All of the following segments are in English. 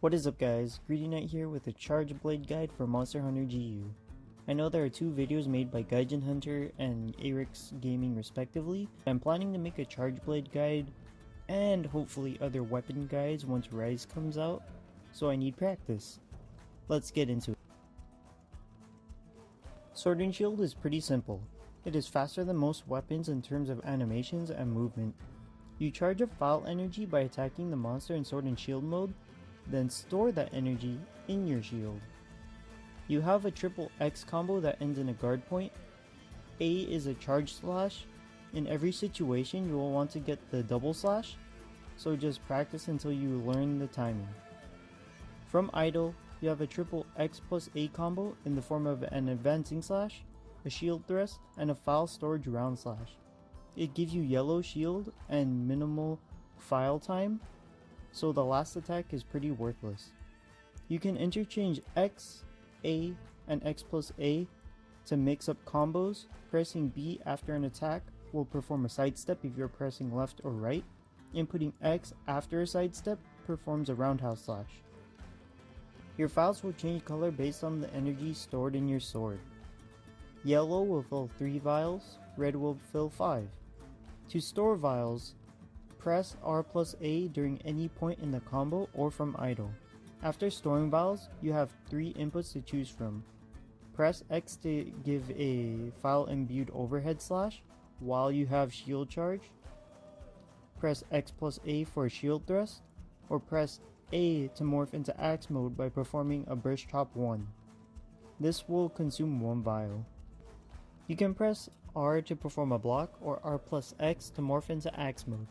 What is up guys, Greedy Knight here with a chargeblade guide for Monster Hunter GU. I know there are two videos made by Gaijin Hunter and Arix Gaming respectively. I'm planning to make a chargeblade guide and hopefully other weapon guides once Rise comes out, so I need practice. Let's get into it. Sword and Shield is pretty simple. It is faster than most weapons in terms of animations and movement. You charge up Phial energy by attacking the monster in Sword and Shield mode, then store that energy in your shield. You have a triple X combo that ends in a guard point. A is a charge slash. In every situation you will want to get the double slash, so just practice until you learn the timing. From idle, you have a triple X plus A combo in the form of an advancing slash, a shield thrust, and a Phial storage round slash. It gives you yellow shield and minimal Phial time, so the last attack is pretty worthless. You can interchange X, A, and X plus A to mix up combos. Pressing B after an attack will perform a sidestep if you're pressing left or right. Inputting X after a sidestep performs a roundhouse slash. Your Phials will change color based on the energy stored in your sword. Yellow will fill 3 vials, red will fill 5. To store vials, press R plus A during any point in the combo or from idle. After storing vials, you have 3 inputs to choose from. Press X to give a Phial imbued overhead slash while you have shield charge. Press X plus A for a shield thrust, or press A to morph into axe mode by performing a burst chop 1. This will consume 1 vial. You can press R to perform a block, or R plus X to morph into axe mode.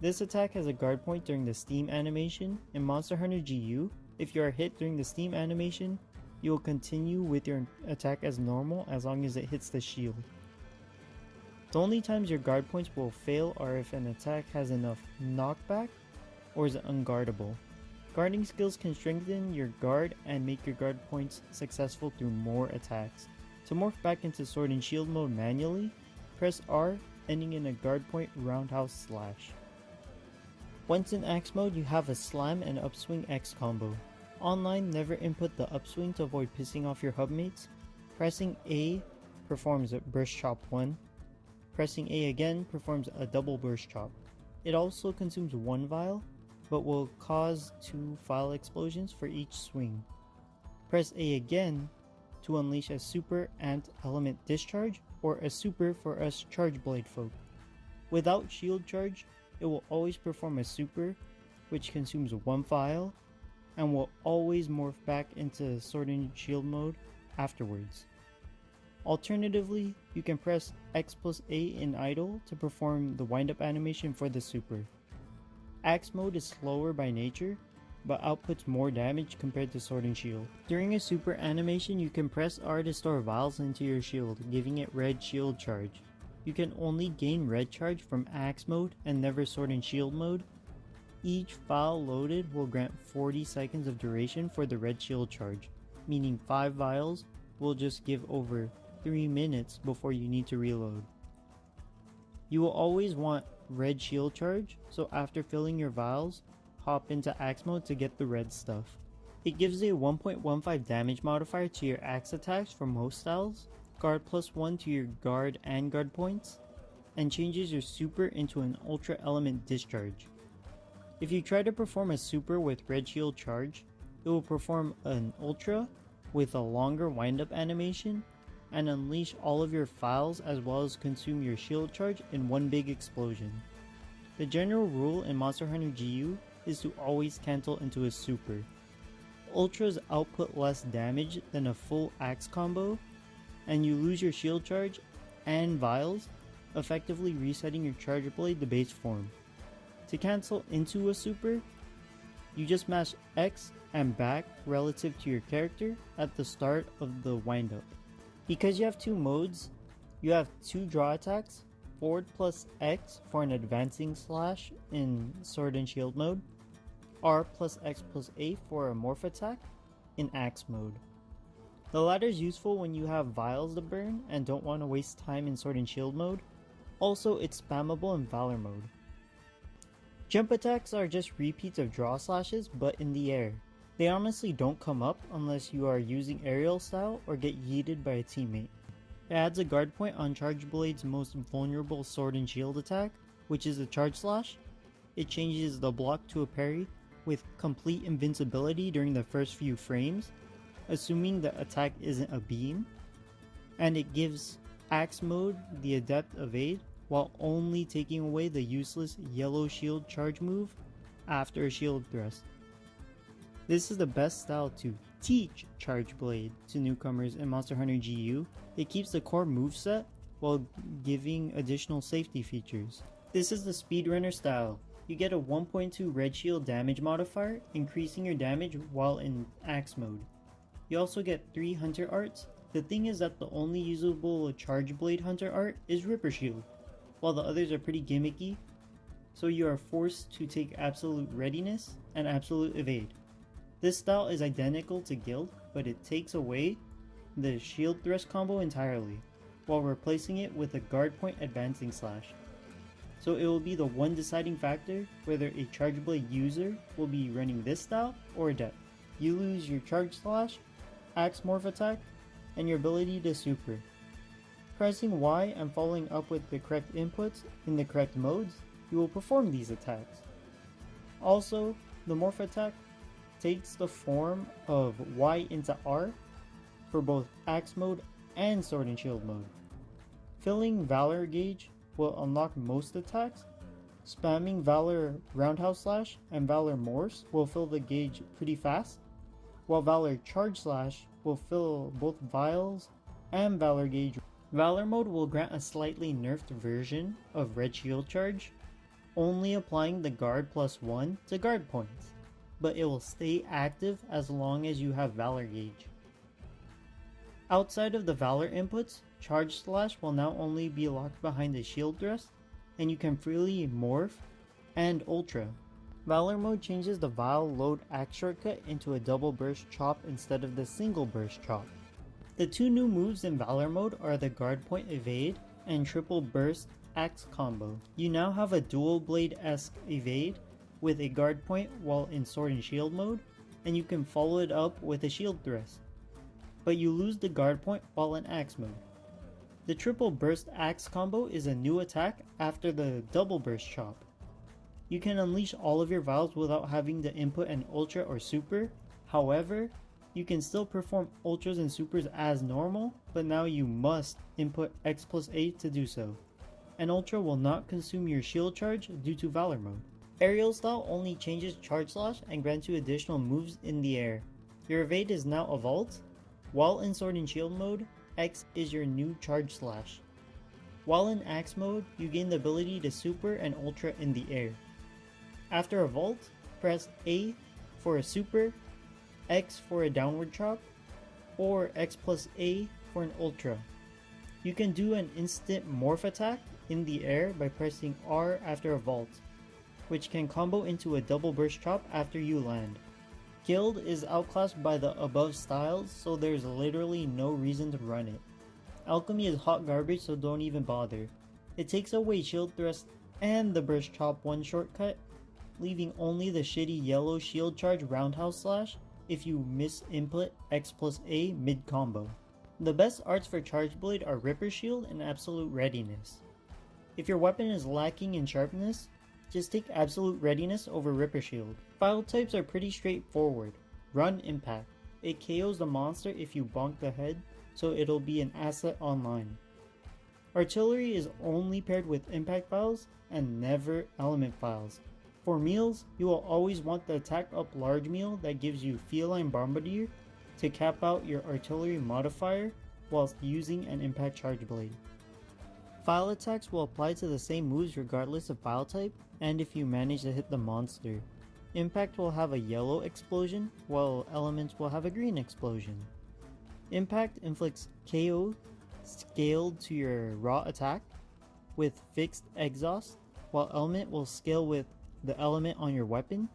This attack has a guard point during the steam animation. In Monster Hunter GU, if you are hit during the steam animation, you will continue with your attack as normal as long as it hits the shield. The only times your guard points will fail are if an attack has enough knockback or is unguardable. Guarding skills can strengthen your guard and make your guard points successful through more attacks. To morph back into Sword and Shield mode manually, press R, ending in a guard point roundhouse slash. Once in Axe mode, you have a Slam and Upswing X combo. Online, never input the upswing to avoid pissing off your hubmates. Pressing A performs a burst chop 1. Pressing A again performs a double burst chop. It also consumes 1 vial, but will cause 2 Phial explosions for each swing. Press A again to unleash a super ant element discharge, or a super for us chargeblade folk. Without shield charge, it will always perform a super, which consumes 1 Phial, and will always morph back into Sword and Shield mode afterwards. Alternatively, you can press X plus A in idle to perform the wind-up animation for the super. Axe mode is slower by nature, but outputs more damage compared to Sword and Shield. During a super animation, you can press R to store vials into your shield, giving it red shield charge. You can only gain red charge from Axe mode and never Sword and Shield mode. Each Phial loaded will grant 40 seconds of duration for the red shield charge, meaning 5 vials will just give over 3 minutes before you need to reload. You will always want red shield charge, so after filling your vials, hop into Axe mode to get the red stuff. It gives a 1.15 damage modifier to your axe attacks for most styles, guard plus 1 to your guard and guard points, and changes your super into an ultra element discharge. If you try to perform a super with red shield charge, it will perform an ultra with a longer wind-up animation and unleash all of your Phials as well as consume your shield charge in one big explosion. The general rule in Monster Hunter GU is to always cancel into a super. Ultras output less damage than a full axe combo, and you lose your shield charge and vials, effectively resetting your chargeblade to base form. To cancel into a super, you just mash X and back relative to your character at the start of the windup. Because you have 2 modes, you have 2 draw attacks, forward plus X for an advancing slash in Sword and Shield mode, R plus X plus A for a morph attack in Axe mode. The latter is useful when you have vials to burn and don't want to waste time in Sword and Shield mode. Also, it's spammable in Valor mode. Jump attacks are just repeats of draw slashes, but in the air. They honestly don't come up unless you are using aerial style or get yeeted by a teammate. It adds a guard point on Chargeblade's most vulnerable sword and shield attack, which is a charge slash. It changes the block to a parry with complete invincibility during the first few frames, assuming the attack isn't a beam. And it gives Axe mode the Adept evade while only taking away the useless yellow shield charge move after a shield thrust. This is the best style to teach Chargeblade to newcomers in Monster Hunter GU. It keeps the core moveset while giving additional safety features. This is the Speedrunner style. You get a 1.2 red shield damage modifier, increasing your damage while in Axe mode. You also get 3 Hunter arts. The thing is that the only usable Chargeblade Hunter art is Ripper Shield, while the others are pretty gimmicky, so you are forced to take Absolute Readiness and Absolute Evade. This style is identical to Guild, but it takes away the shield thrust combo entirely, while replacing it with a guard point advancing slash. So it will be the one deciding factor whether a Chargeblade user will be running this style or Adept. You lose your charge slash, axe morph attack, and your ability to super. Pressing Y and following up with the correct inputs in the correct modes, you will perform these attacks. Also, the morph attack takes the form of Y into R for both Axe mode and Sword and Shield mode. Filling Valor gauge will unlock most attacks. Spamming Valor Roundhouse Slash and Valor Morse will fill the gauge pretty fast, while Valor Charge Slash will fill both Vials and Valor gauge. Valor mode will grant a slightly nerfed version of Red Shield Charge, only applying the guard +1 to guard points, but it will stay active as long as you have Valor gauge. Outside of the Valor inputs, Charge Slash will now only be locked behind the shield thrust, and you can freely morph and ultra. Valor mode changes the Vial load axe shortcut into a double burst chop instead of the single burst chop. The two new moves in Valor mode are the guard point evade and triple burst axe combo. You now have a dual blade-esque evade with a guard point while in sword and shield mode, and you can follow it up with a shield thrust, but you lose the guard point while in axe mode. The triple burst axe combo is a new attack after the double burst chop. You can unleash all of your vials without having to input an ultra or super. However, you can still perform ultras and supers as normal, but now you must input X+A to do so. An ultra will not consume your shield charge due to Valor mode. Aerial style only changes charge slash and grants you additional moves in the air. Your evade is now a vault, while in sword and shield mode, X is your new charge slash. While in axe mode, you gain the ability to super and ultra in the air. After a vault, press A for a super, X for a downward chop, or X+A for an ultra. You can do an instant morph attack in the air by pressing R after a vault, which can combo into a double burst chop after you land. Guild is outclassed by the above styles, so there's literally no reason to run it. Alchemy is hot garbage, so don't even bother. It takes away shield thrust and the burst chop 1 shortcut, leaving only the shitty yellow shield charge roundhouse slash if you miss input X+A mid combo. The best arts for Chargeblade are Ripper Shield and Absolute Readiness. If your weapon is lacking in sharpness, just take Absolute Readiness over Ripper Shield. Phial Types are pretty straightforward. Run Impact. It KOs the monster if you bonk the head, so it'll be an asset online. Artillery is only paired with Impact Phials and never Element Phials. For meals, you will always want the Attack Up Large meal that gives you Feline Bombardier to cap out your artillery modifier whilst using an Impact Chargeblade. Phial Attacks will apply to the same moves regardless of Phial type, and if you manage to hit the monster. Impact will have a yellow explosion, while Elements will have a green explosion. Impact inflicts KO scaled to your raw attack with fixed exhaust, while Element will scale with the element on your weapon,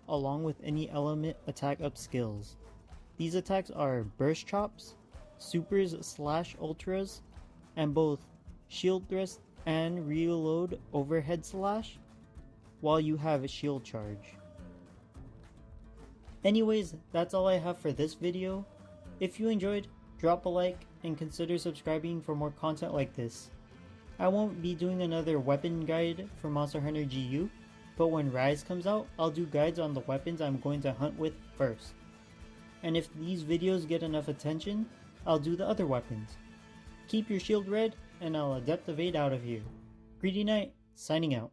along with any element attack up skills. These attacks are burst chops, supers / ultras, and both shield thrust and reload overhead slash. while you have a shield charge. Anyways, that's all I have for this video. If you enjoyed, drop a like and consider subscribing for more content like this. I won't be doing another weapon guide for Monster Hunter GU, but when Rise comes out, I'll do guides on the weapons I'm going to hunt with first. And if these videos get enough attention, I'll do the other weapons. Keep your shield red, and I'll Adept Evade out of here. Greedy Knight, signing out.